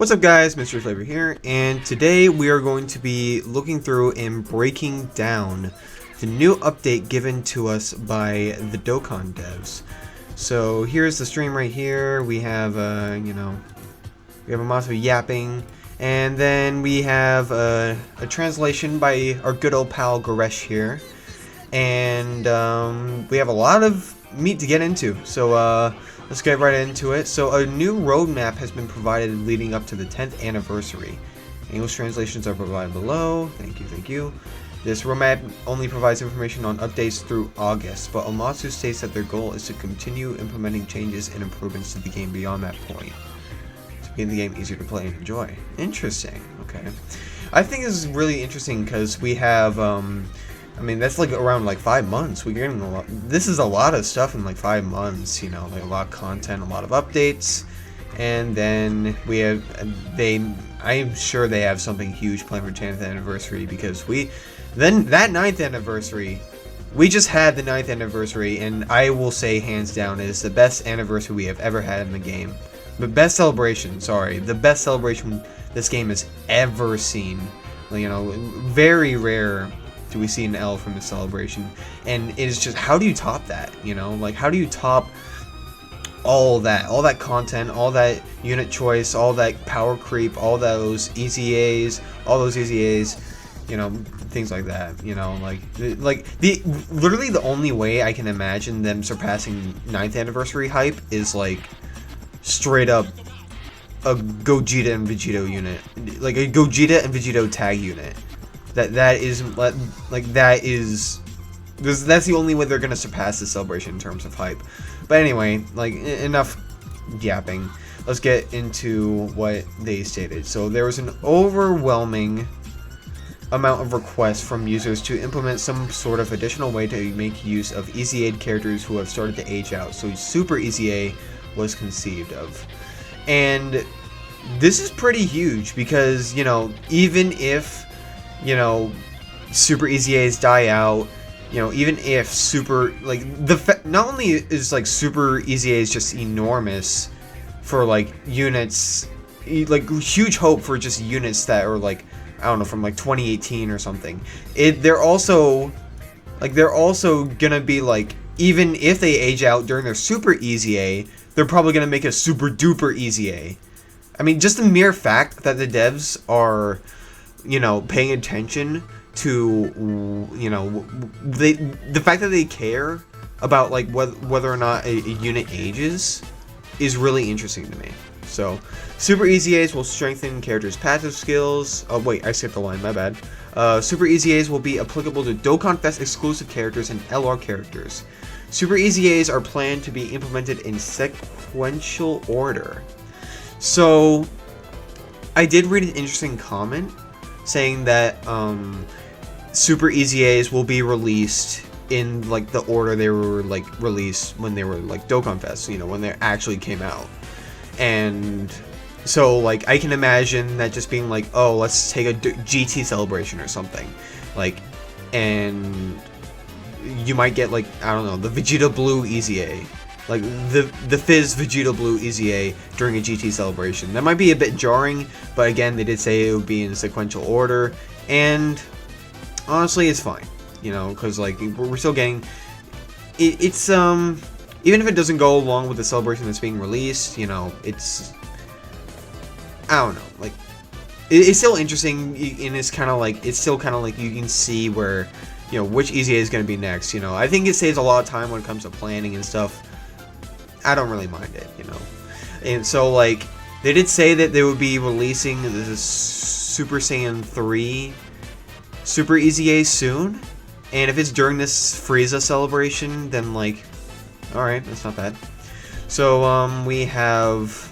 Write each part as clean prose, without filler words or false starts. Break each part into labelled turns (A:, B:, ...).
A: What's up guys, Mr. Flavor here, and today we are going to be looking through and breaking down the new update given to us by the Dokkan devs. So here's the stream right here. We have, we have a monster yapping, and then we have a translation by our good old pal Goresh here, and we have a lot of meat to get into. So let's get right into it. So a new roadmap has been provided leading up to the 10th anniversary. English translations are provided below. Thank you, thank you. This roadmap only provides information on updates through August, but Omatsu states that their goal is to continue implementing changes and improvements to the game beyond that point, to make the game easier to play and enjoy. Interesting. Okay. I think this is really interesting because we have, I mean, that's like around like 5 months. We're getting a lot. This is a lot of stuff in like 5 months, you know, like a lot of content, a lot of updates. And then we have, I'm sure they have something huge planned for 10th anniversary, because that 9th anniversary, we just had the 9th anniversary, and I will say hands down it is the best anniversary we have ever had in the game. The best celebration, the best celebration this game has ever seen. You know, very rare do we see an L from the celebration, and it is just, how do you top that? You know, like, how do you top all that content, all that unit choice, all that power creep, all those EZAs, you know, things like that. You know, like literally the only way I can imagine them surpassing 9th anniversary hype is like straight up a Gogeta and Vegito unit, like a Gogeta and Vegito tag unit. That's the only way they're gonna surpass the celebration in terms of hype. But anyway, like, enough yapping. Let's get into what they stated. So there was an overwhelming amount of requests from users to implement some sort of additional way to make use of EZA characters who have started to age out. So Super EZA was conceived of, and this is pretty huge because, you know, even if, you know, Super EZAs die out, you know, even if Super, like, not only is, like, Super EZAs just enormous for, like, units, like, huge hope for just units that are, like, I don't know, from, like, 2018 or something. They're also gonna be, like, even if they age out during their Super EZA, they're probably gonna make a Super Duper EZA. I mean, just the mere fact that the devs are, you know, paying attention to, you know, the fact that they care about, like, whether or not a unit ages is really interesting to me. So Super EZAs will strengthen characters' passive skills. Oh wait, I skipped the line, my bad. Super EZAs will be applicable to Dokkan Fest exclusive characters and LR characters. Super EZAs are planned to be implemented in sequential order. So I did read an interesting comment saying that Super EZAs will be released in, like, the order they were, like, released when they were, like, Dokkan Fest, you know, when they actually came out. And so, like, I can imagine that just being like, oh, let's take a GT celebration or something, like, and you might get, like, I don't know, the Vegeta Blue EZA, like the Fizz Vegeta Blue EZA during a GT celebration. That might be a bit jarring, but again, they did say it would be in sequential order, and honestly, it's fine, you know, because, like, we're still getting it's even if it doesn't go along with the celebration that's being released, you know, it's, I don't know, like, it's still interesting, and it's kind of like, you can see where, you know, which EZA is going to be next. You know, I think it saves a lot of time when it comes to planning and stuff. I don't really mind it, you know. And so, like, they did say that they would be releasing this Super Saiyan 3 Super EZA soon, and if it's during this Frieza celebration, then, like, alright, that's not bad. So, we have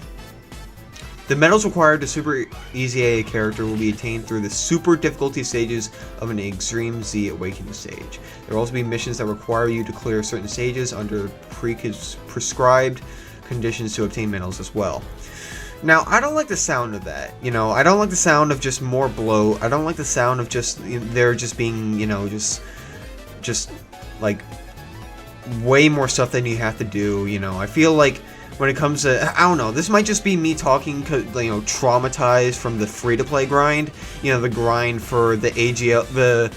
A: the medals required to Super EZA character will be attained through the super difficulty stages of an Extreme Z Awakening stage. There will also be missions that require you to clear certain stages under prescribed conditions to obtain medals as well. Now, I don't like the sound of that, you know, I don't like the sound of just more bloat, I don't like the sound of just, there just being, you know, just, like, way more stuff than you have to do, you know. I feel like when it comes to, I don't know, this might just be me talking, you know, traumatized from the free-to-play grind, you know, the grind for the AGL, the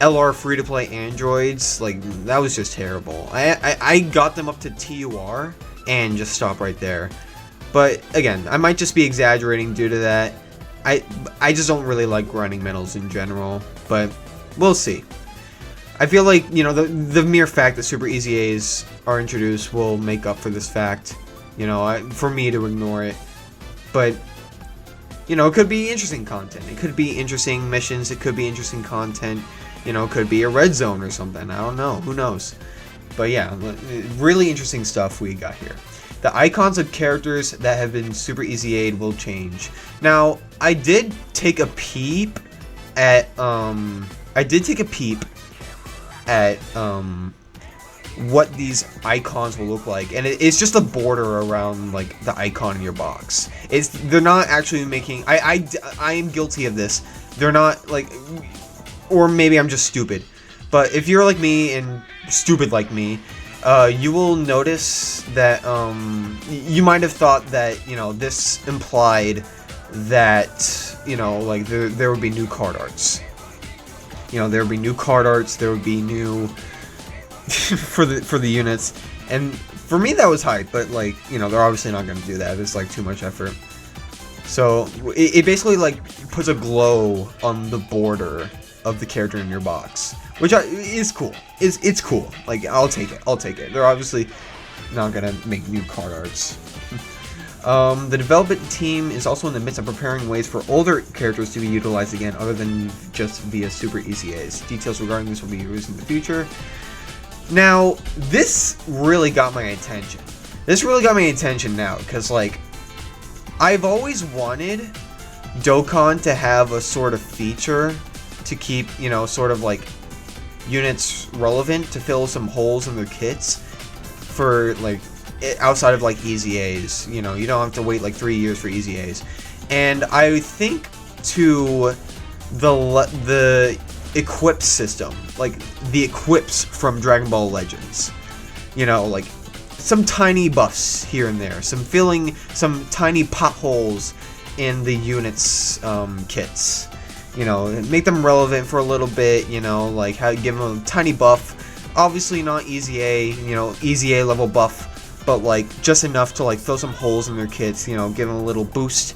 A: LR free-to-play androids. Like, that was just terrible. I got them up to TUR and just stopped right there. But again, I might just be exaggerating due to that. I just don't really like grinding medals in general, but we'll see. I feel like, you know, the mere fact that Super Easy A's are introduced will make up for this fact, you know, for me to ignore it. But, you know, it could be interesting content. It could be interesting missions. It could be interesting content. You know, it could be a red zone or something. I don't know. Who knows? But yeah, really interesting stuff we got here. The icons of characters that have been Super Easy A'd will change. Now, I did take a peep at, what these icons will look like, and it's just a border around like the icon in your box. They're not actually making. I am guilty of this. They're not like, or maybe I'm just stupid. But if you're like me and stupid like me, you will notice that you might have thought that, you know, this implied that, you know, like there would be new card arts. You know, there would be new card arts. There would be new for the units, and for me that was hype. But like, you know, they're obviously not going to do that. It's like too much effort. So it basically like puts a glow on the border of the character in your box, which is cool. It's cool. Like, I'll take it. I'll take it. They're obviously not gonna make new card arts. The development team is also in the midst of preparing ways for older characters to be utilized again, other than just via Super Easy A's. Details regarding this will be released in the future. Now, this really got my attention. This really got my attention now, because, like, I've always wanted Dokkan to have a sort of feature to keep, you know, sort of like units relevant, to fill some holes in their kits for, like, outside of like Easy A's. You know, you don't have to wait like 3 years for Easy A's. And I think to the equip system, like the equips from Dragon Ball Legends, you know, like some tiny buffs here and there, some tiny potholes in the units kits, you know, make them relevant for a little bit, you know, like how give them a tiny buff, obviously not Easy A, you know, Easy A level buff, but like just enough to like fill some holes in their kits, you know, give them a little boost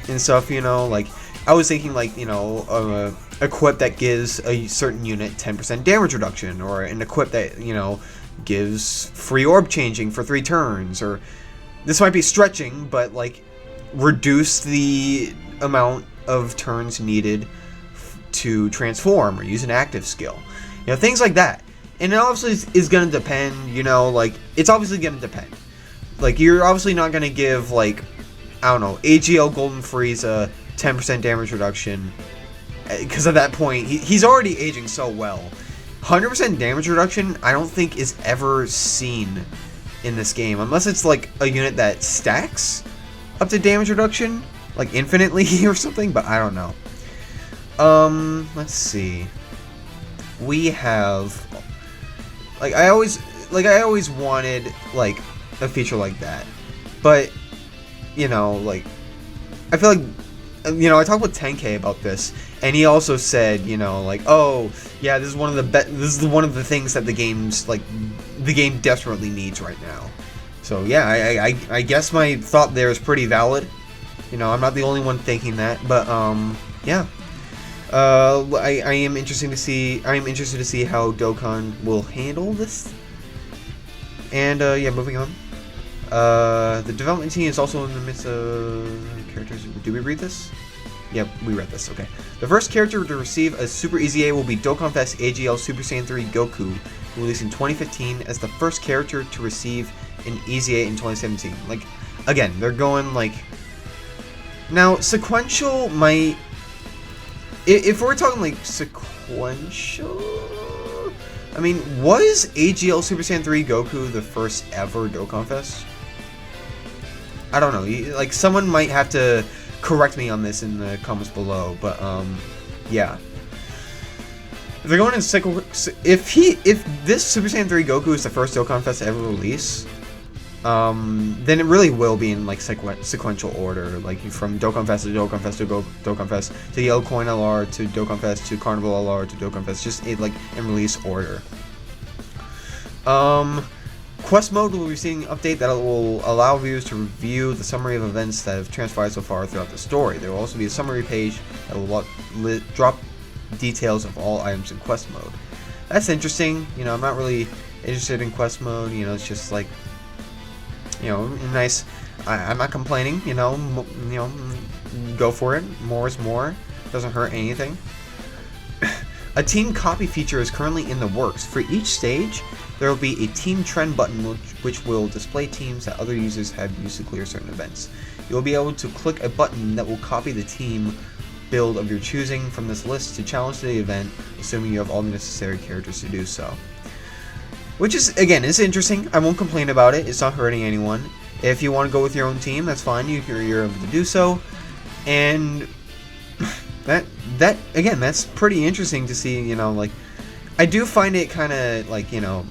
A: and stuff, you know. Like, I was thinking like, you know, equip that gives a certain unit 10% damage reduction, or an equip that, you know, gives free orb changing for 3 turns, or this might be stretching, but like reduce the amount of turns needed to transform or use an active skill, you know, things like that. And it obviously is going to depend, you know, like, it's obviously going to depend. Like, you're obviously not going to give, like, I don't know, AGL Golden Frieza 10% damage reduction, because at that point, he's already aging so well. 100% damage reduction, I don't think is ever seen in this game, unless it's, like, a unit that stacks up to damage reduction, like, infinitely or something, but I don't know. Let's see. We have... Like, I always wanted, like, a feature like that. But, you know, like, I feel like, you know, I talked with 10K about this, and he also said, you know, like, oh, yeah, this is one of the things that the game desperately needs right now. So, yeah, I guess my thought there is pretty valid. You know, I'm not the only one thinking that, but, yeah. I am interested to see how Dokkan will handle this. And yeah, moving on. The development team is also in the midst of characters. Did we read this? Yep, we read this. Okay. The first character to receive a Super Easy A will be Dokkan Fest AGL Super Saiyan 3 Goku, released in 2015 as the first character to receive an Easy A in 2017. Like, again, they're going like, now sequential might. If we're talking like sequential, I mean, was AGL Super Saiyan 3 Goku the first ever Dokkan Fest? I don't know. Like, someone might have to correct me on this in the comments below, but yeah. If they're going in if this Super Saiyan 3 Goku is the first Dokkan Fest to ever release, then it really will be in like sequential order, like from Dokkan Fest to Dokkan Fest to Dokkan Fest to Yellow Coin LR to Dokkan Fest to Carnival LR to Dokkan Fest, just like in release order. Quest mode will be receiving an update that will allow viewers to review the summary of events that have transpired so far throughout the story. There will also be a summary page that will drop details of all items in quest mode. That's interesting. You know, I'm not really interested in quest mode. You know, it's just like, you know, nice. I'm not complaining. You know, go for it. More is more. Doesn't hurt anything. A team copy feature is currently in the works. For each stage, there will be a team trend button which will display teams that other users have used to clear certain events. You will be able to click a button that will copy the team build of your choosing from this list to challenge the event, assuming you have all the necessary characters to do so. Which is, again, is interesting. I won't complain about it. It's not hurting anyone. If you want to go with your own team, that's fine. You're able to do so. And that again, that's pretty interesting to see. You know, like, I do find it kind of like, you know,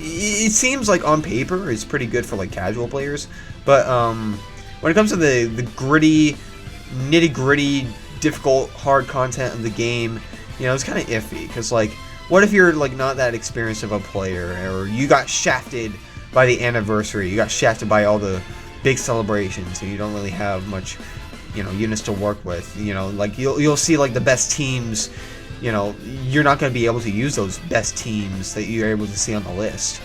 A: it seems like on paper it's pretty good for like casual players, but when it comes to the gritty, nitty-gritty, difficult, hard content of the game, you know, it's kind of iffy. Because like, what if you're like not that experienced of a player, or you got shafted by the anniversary, you got shafted by all the big celebrations, and you don't really have much, you know, units to work with. You know, like you'll see like the best teams. You know, you're not going to be able to use those best teams that you're able to see on the list.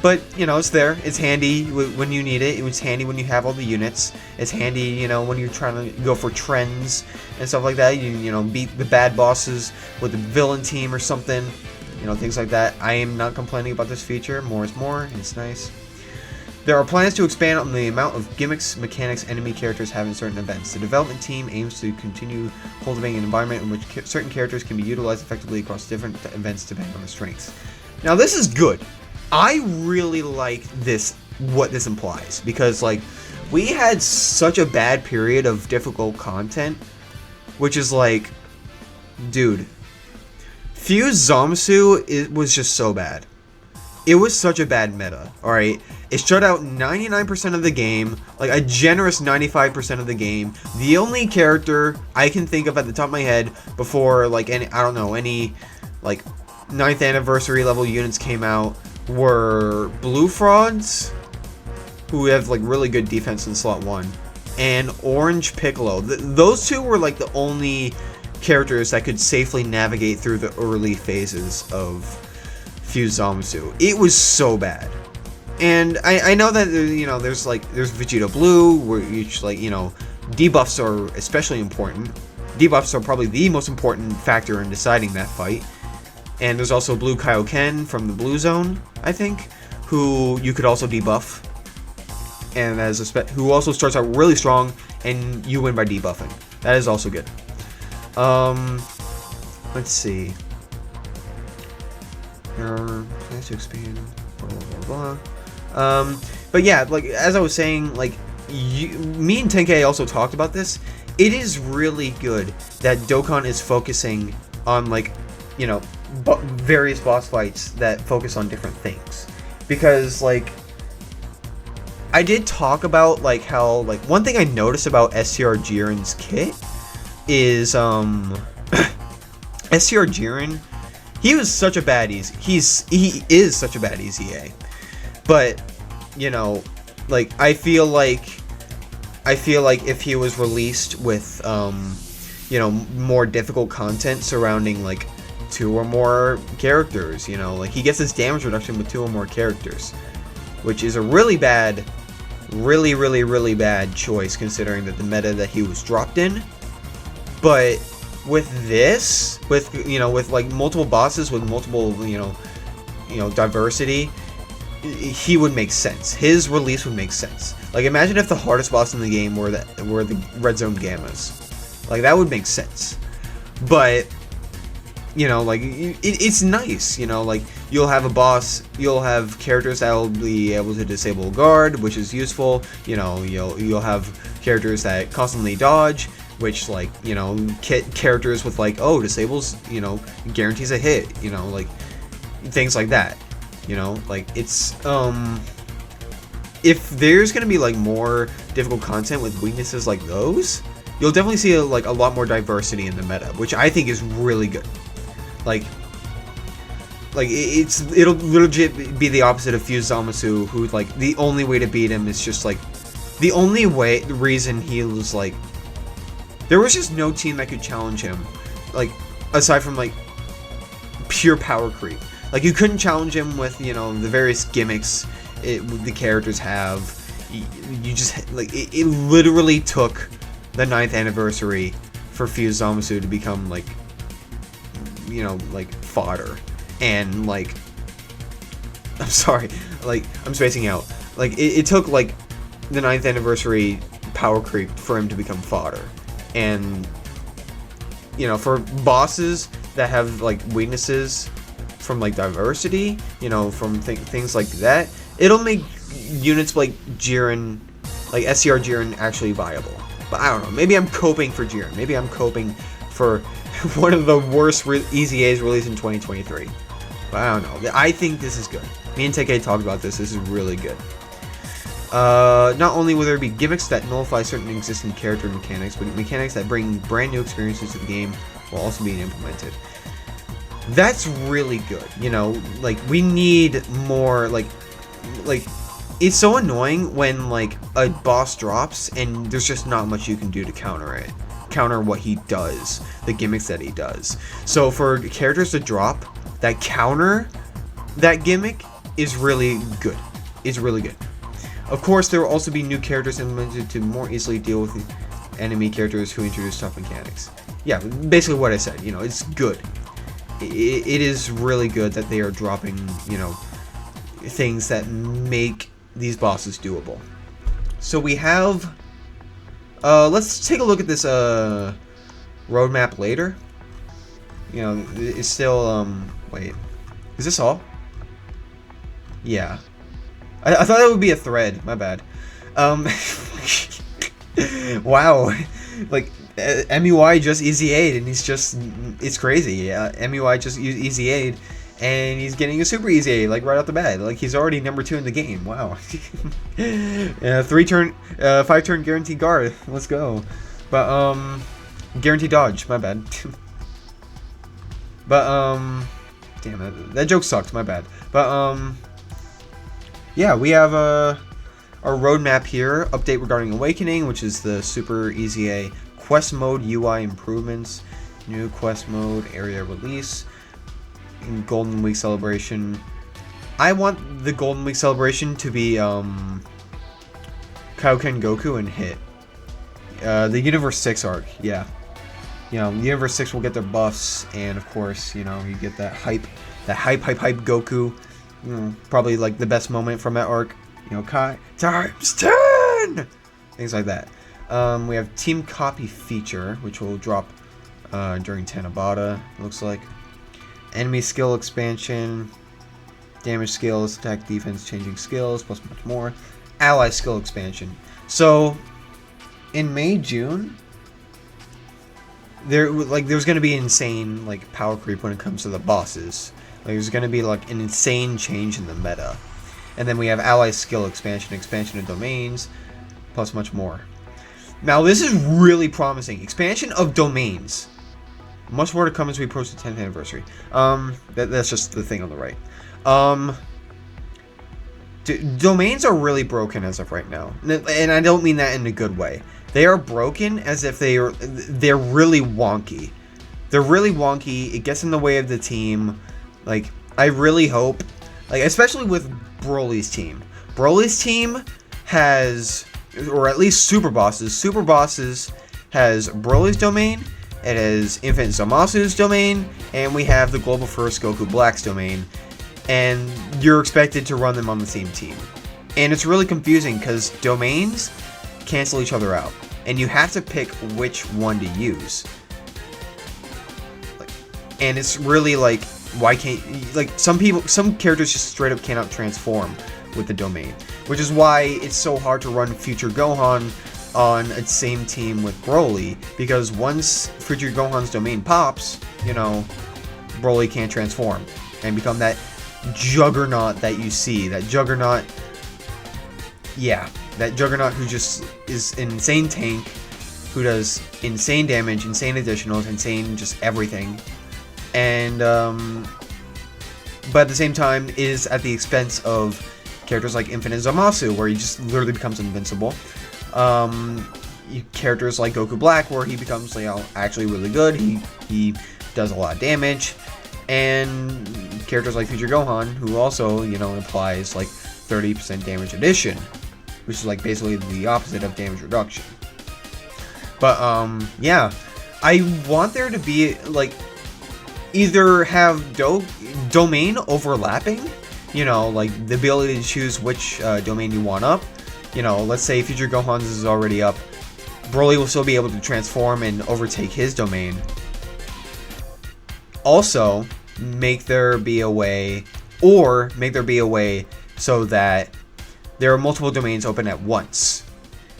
A: But, you know, it's there. It's handy when you need it. It's handy when you have all the units. It's handy, you know, when you're trying to go for trends and stuff like that. You know, beat the bad bosses with the villain team or something. You know, things like that. I am not complaining about this feature. More is more. It's nice. There are plans to expand on the amount of gimmicks, mechanics, enemy characters have in certain events. The development team aims to continue cultivating an environment in which certain characters can be utilized effectively across different events depending on the strengths. Now, this is good. I really like this, what this implies, because like, we had such a bad period of difficult content, which is like, dude, Fuse Zamasu, it was just so bad. It was such a bad meta, alright? It shut out 99% of the game, like a generous 95% of the game. The only character I can think of at the top of my head before, like, any, I don't know, any, like, 9th anniversary level units came out were Blue Frogs, who have, like, really good defense in slot 1, and Orange Piccolo. Those two were, like, the only characters that could safely navigate through the early phases of Fuse Zamasu. It was so bad. And I know that, you know, there's Vegeta Blue, where you like, you know, debuffs are especially important. Debuffs are probably the most important factor in deciding that fight. And there's also Blue Kaioken from the Blue Zone, I think, who you could also debuff. And as who also starts out really strong, and you win by debuffing. That is also good. Let's see. Plans to expand. Blah blah blah. But yeah, like as I was saying, like me and Tenkei also talked about this. It is really good that Dokkan is focusing on, like, you know, various boss fights that focus on different things. Because like, I did talk about like how, like, one thing I noticed about STR Jiren's kit is STR Jiren, he was such a bad easy. He is such a bad easy A. But, you know, like, I feel like if he was released with, you know, more difficult content surrounding, like, 2 or more characters, you know, like, he gets his damage reduction with 2 or more characters, which is a really bad, really bad choice considering that the meta that he was dropped in. But with this, with, you know, with, like, multiple bosses, with multiple, you know, diversity, he would make sense. His release would make sense. Like, imagine if the hardest boss in the game were the Red Zone Gammas. Like, that would make sense. But, you know, like, it's nice, you know, like, you'll have a boss, you'll have characters that will be able to disable guard, which is useful. You know, you'll have characters that constantly dodge, which, like, you know, characters with, like, oh, disables, you know, guarantees a hit, you know, like, things like that. You know, like, it's, if there's gonna be like more difficult content with weaknesses like those, you'll definitely see a lot more diversity in the meta, which I think is really good. Like it'll legit be the opposite of Fuse Zamasu, who like the only way to beat him is just like the reason he was like there was just no team that could challenge him, like aside from like pure power creep. Like you couldn't challenge him with, you know, the various gimmicks the characters have. You just like it literally took the 9th anniversary for Fuse Zamasu to become like, you know, like fodder. And like, I'm sorry, like I'm spacing out. Like it took like the 9th anniversary power creep for him to become fodder. And you know, for bosses that have like weaknesses from like diversity, you know, from things like that, it'll make units like Jiren, like SCR Jiren, actually viable. But I don't know, maybe I'm coping for Jiren. Maybe I'm coping for one of the worst Easy A's released in 2023. But I don't know. I think this is good. Me and TK talked about this. This is really good. Not only will there be gimmicks that nullify certain existing character mechanics, but mechanics that bring brand new experiences to the game will also be implemented. That's really good. You know, like we need more like it's so annoying when like a boss drops and there's just not much you can do to counter what he does, the gimmicks that he does. So for characters to drop that counter that gimmick is really good. It's really good. Of course, there will also be new characters implemented to more easily deal with enemy characters who introduce tough mechanics. Yeah, basically what I said. You know, it's good. It is really good that they are dropping, you know, things that make these bosses doable. So we have, let's take a look at this roadmap later. You know, it's still, wait, is this all? Yeah. I thought that would be a thread, my bad. Wow, like, MUI just Easy Aid, and it's crazy. Yeah, MUI just Easy Aid, and he's getting a super Easy Aid, like, right off the bat. Like, he's already number 2 in the game. Wow. 5-turn guaranteed guard. Let's go. But, guaranteed dodge, my bad. But, damn, that joke sucked, my bad. But, yeah, we have, our roadmap here. Update regarding Awakening, which is the super Easy A quest mode UI improvements, new quest mode area release, in Golden Week celebration. I want the Golden Week celebration to be Kaioken Goku and Hit. The Universe 6 arc, yeah. You know, Universe 6 will get their buffs, and of course, you know, you get that hype Goku. You know, probably like the best moment from that arc. You know, Kai times 10! Things like that. We have Team Copy feature, which will drop during Tanabata, looks like. Enemy skill expansion. Damage skills, attack, defense, changing skills, plus much more. Ally skill expansion. So, in May, June, there's going to be insane like power creep when it comes to the bosses. Like, there's going to be like an insane change in the meta. And then we have ally skill expansion of domains, plus much more. Now, this is really promising. Expansion of domains. Much more to come as we approach the 10th anniversary. That's just the thing on the right. Domains are really broken as of right now. And I don't mean that in a good way. They are broken as if they're really wonky. They're really wonky. It gets in the way of the team. Like, I really hope, like, especially with Broly's team. Broly's team has, or at least Super Bosses. Super Bosses has Broly's domain, it has Infant Zamasu's domain, and we have the Global First Goku Black's domain. And you're expected to run them on the same team. And it's really confusing because domains cancel each other out. And you have to pick which one to use. And it's really like, why can't, like, some characters just straight up cannot transform with the domain, which is why it's so hard to run Future Gohan on a same team with Broly, because once Future Gohan's domain pops, you know, Broly can't transform and become that juggernaut that you see, that juggernaut yeah, that Juggernaut who just is an insane tank, who does insane damage, insane additionals, insane just everything, and but at the same time is at the expense of characters like Infinite Zamasu, where he just literally becomes invincible. Characters like Goku Black, where he becomes, you know, actually really good. He does a lot of damage, and characters like Future Gohan, who also, you know, implies like 30% damage addition, which is like basically the opposite of damage reduction. But yeah, I want there to be like either have domain overlapping, you know, like the ability to choose which domain you want up. You know, let's say Future Gohan's is already up, Broly will still be able to transform and overtake his domain. Also, make there be a way so that there are multiple domains open at once,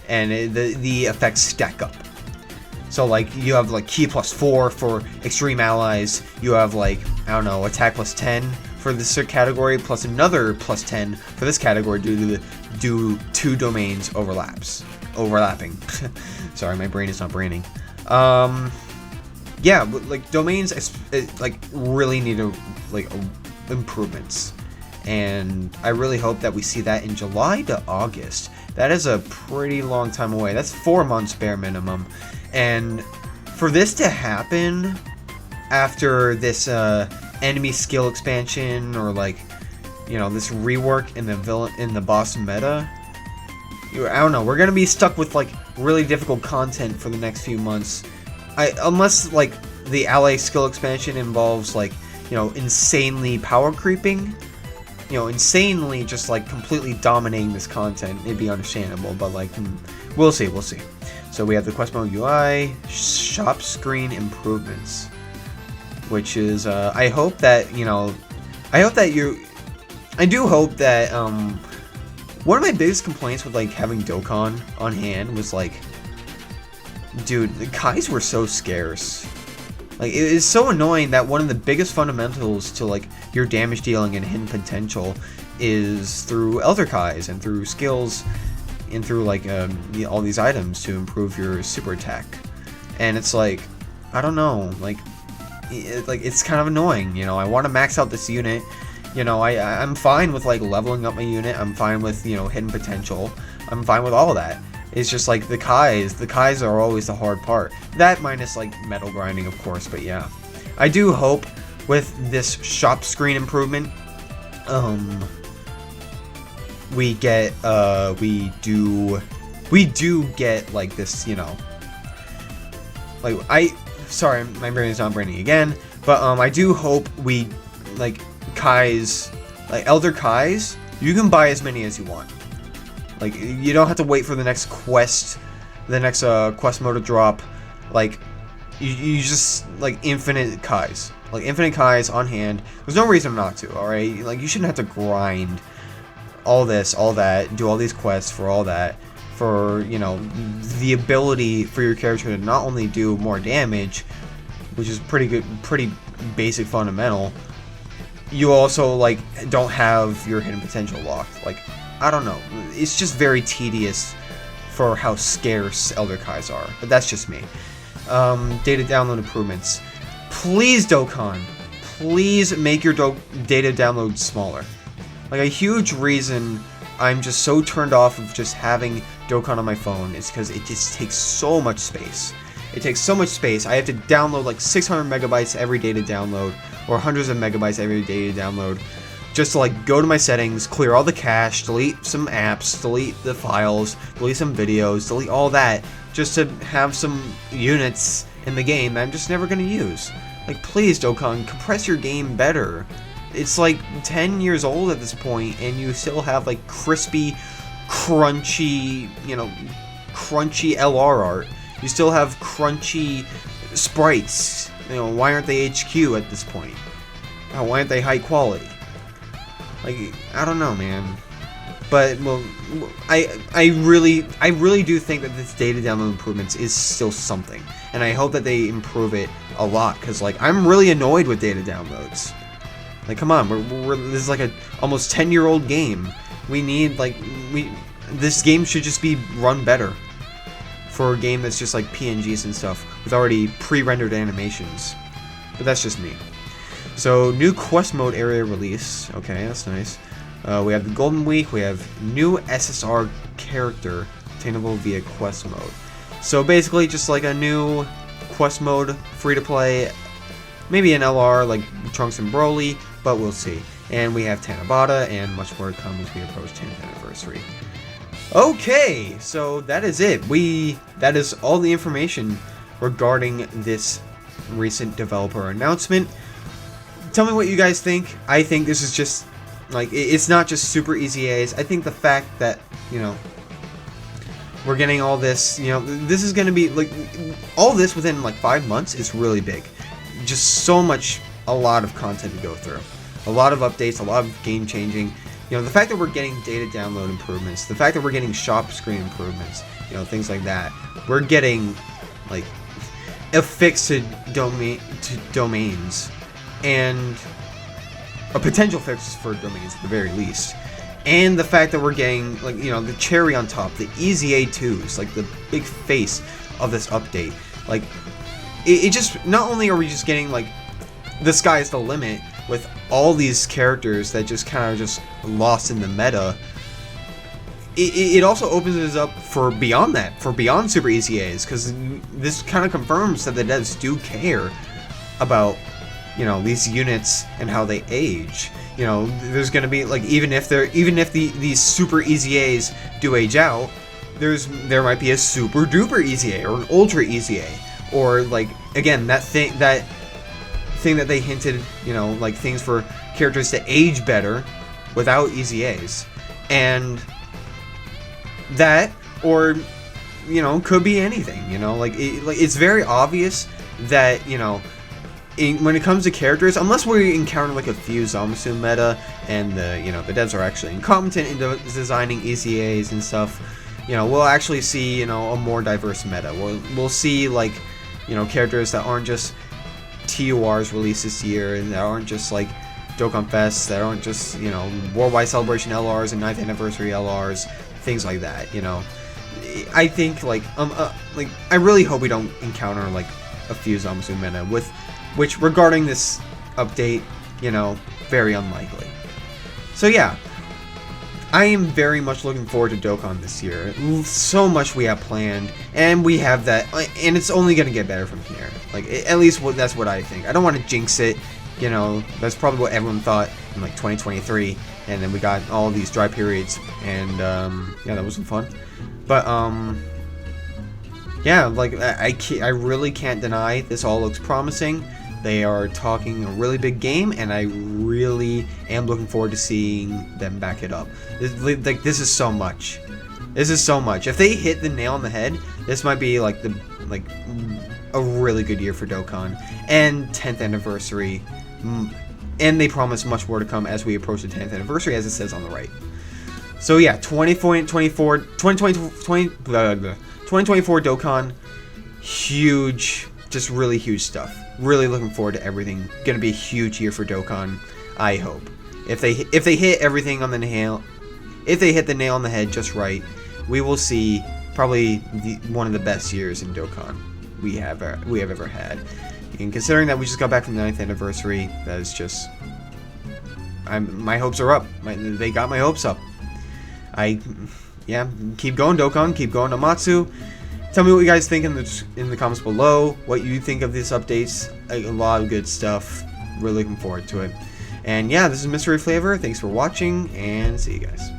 A: and the effects stack up. So like you have like Ki +4 for extreme allies, you have like, I don't know, attack +10 for this category, plus another +10 for this category due to two domains overlapping. Sorry, my brain is not braining. Yeah, like domains like really need improvements, and I really hope that we see that in July to August. That is a pretty long time away. That's 4 months bare minimum, and for this to happen after this enemy skill expansion, or like, you know, this rework in the boss meta, I don't know, we're gonna be stuck with like really difficult content for the next few months. Unless like the ally skill expansion involves like, you know, insanely power creeping, you know, insanely just like completely dominating this content, it'd be understandable. But like, we'll see. So we have the quest mode UI shop screen improvements, which is I hope that one of my biggest complaints with like having Dokkan on hand was like, dude, the Kais were so scarce. Like, it is so annoying that one of the biggest fundamentals to like your damage dealing and hidden potential is through Elder Kais and through skills and through like all these items to improve your super attack. And it's like, I don't know, like it's kind of annoying, you know. I want to max out this unit, you know. I'm fine with like leveling up my unit, I'm fine with, you know, hidden potential, I'm fine with all of that. It's just like the Kais are always the hard part. That minus like metal grinding, of course, but yeah. I do hope with this shop screen improvement, we do get like this, you know, like sorry, my brain is not braining again, but I do hope we like Kais, like Elder Kais, you can buy as many as you want. Like, you don't have to wait for the next quest mode to drop. Like, you just, like, infinite Kais. Like, infinite Kais on hand. There's no reason not to, alright? Like, you shouldn't have to grind all this, all that, do all these quests for all that. For, you know, the ability for your character to not only do more damage, which is pretty good, pretty basic fundamental, you also, like, don't have your hidden potential locked. Like, I don't know. It's just very tedious for how scarce Elder Kais are. But that's just me. Data download improvements. Please, Dokkan. Please make your data download smaller. Like, a huge reason I'm just so turned off of just having Dokkan on my phone is because it just takes so much space. It takes so much space. I have to download like 600 megabytes every data download, or hundreds of megabytes every data download, just to like go to my settings, clear all the cache, delete some apps, delete the files, delete some videos, delete all that, just to have some units in the game that I'm just never going to use. Like, please, Dokkan, compress your game better. It's like 10 years old at this point, and you still have like crispy, crunchy, you know, crunchy LR art. You still have crunchy sprites. You know, why aren't they HQ at this point? Why aren't they high quality? Like, I don't know, man. But, well, I really do think that this data download improvements is still something. And I hope that they improve it a lot, because, like, I'm really annoyed with data downloads. Like, come on, this is like a almost 10-year-old game. We need, like, this game should just be run better for a game that's just like PNGs and stuff with already pre-rendered animations. But that's just me. So, new quest mode area release. Okay, that's nice. We have the Golden Week. We have new SSR character attainable via quest mode. So basically, just like a new quest mode, free to play. Maybe an LR like Trunks and Broly, but we'll see. And we have Tanabata and much more to come as we approach 10th anniversary. Okay, so that is it. That is all the information regarding this recent developer announcement. Tell me what you guys think. I think this is just like, it's not just super easy A's. I think the fact that, you know, we're getting all this, you know, this is going to be like, all this within like 5 months is really big. Just so much, a lot of content to go through. A lot of updates, a lot of game changing. You know, the fact that we're getting data download improvements, the fact that we're getting shop screen improvements, you know, things like that. We're getting, like, a fix to domains, and a potential fix for domains at the very least. And the fact that we're getting, like, you know, the cherry on top, the easy A2s, like, the big face of this update. Like, it just, not only are we just getting, like, the sky's the limit with all these characters that just kind of just lost in the meta, it also opens us up for beyond that, for beyond Super Easy A's, because this kind of confirms that the devs do care about, you know, these units and how they age. You know, there's gonna be, like, even if these Super Easy A's do age out, there might be a Super Duper Easy A or an Ultra Easy A, or, like, again, that thing that they hinted, you know, like things for characters to age better without Easy A's, and that, or, you know, could be anything. You know, like it's very obvious that, you know, when it comes to characters, unless we encounter like a few Zamasu meta and the devs are actually incompetent in designing Easy A's and stuff, you know, we'll actually see, you know, a more diverse meta. We'll see, like, you know, characters that aren't just TURs released this year, and that aren't just like Dokkan Fest, that aren't just, you know, Worldwide Celebration LRs and 9th Anniversary LRs, things like that. You know, I think like I really hope we don't encounter like a few Zamasu meta, which regarding this update, you know, very unlikely. So yeah, I am very much looking forward to Dokkan this year. So much we have planned, and we have that, and it's only going to get better from here. Like, at least that's what I think. I don't want to jinx it, you know, that's probably what everyone thought in, like, 2023, and then we got all these dry periods, and, yeah, that wasn't fun. But, yeah, like, I really can't deny this all looks promising. They are talking a really big game, and I really am looking forward to seeing them back it up. This is so much. This is so much. If they hit the nail on the head, this might be like a really good year for Dokkan and 10th anniversary. And they promise much more to come as we approach the 10th anniversary, as it says on the right. So yeah, 2024 Dokkan, huge. Just really huge stuff. Really looking forward to everything. Gonna be a huge year for Dokkan, I hope. If they hit everything on the nail, if they hit the nail on the head just right, we will see probably one of the best years in Dokkan we have ever had. And considering that we just got back from the 9th anniversary, that is just, my hopes are up. They got my hopes up. Yeah, keep going Dokkan, keep going Amatsu. Tell me what you guys think in the comments below, what you think of these updates. A lot of good stuff. Really looking forward to it. And yeah, this is Mystery Flavor. Thanks for watching, and see you guys.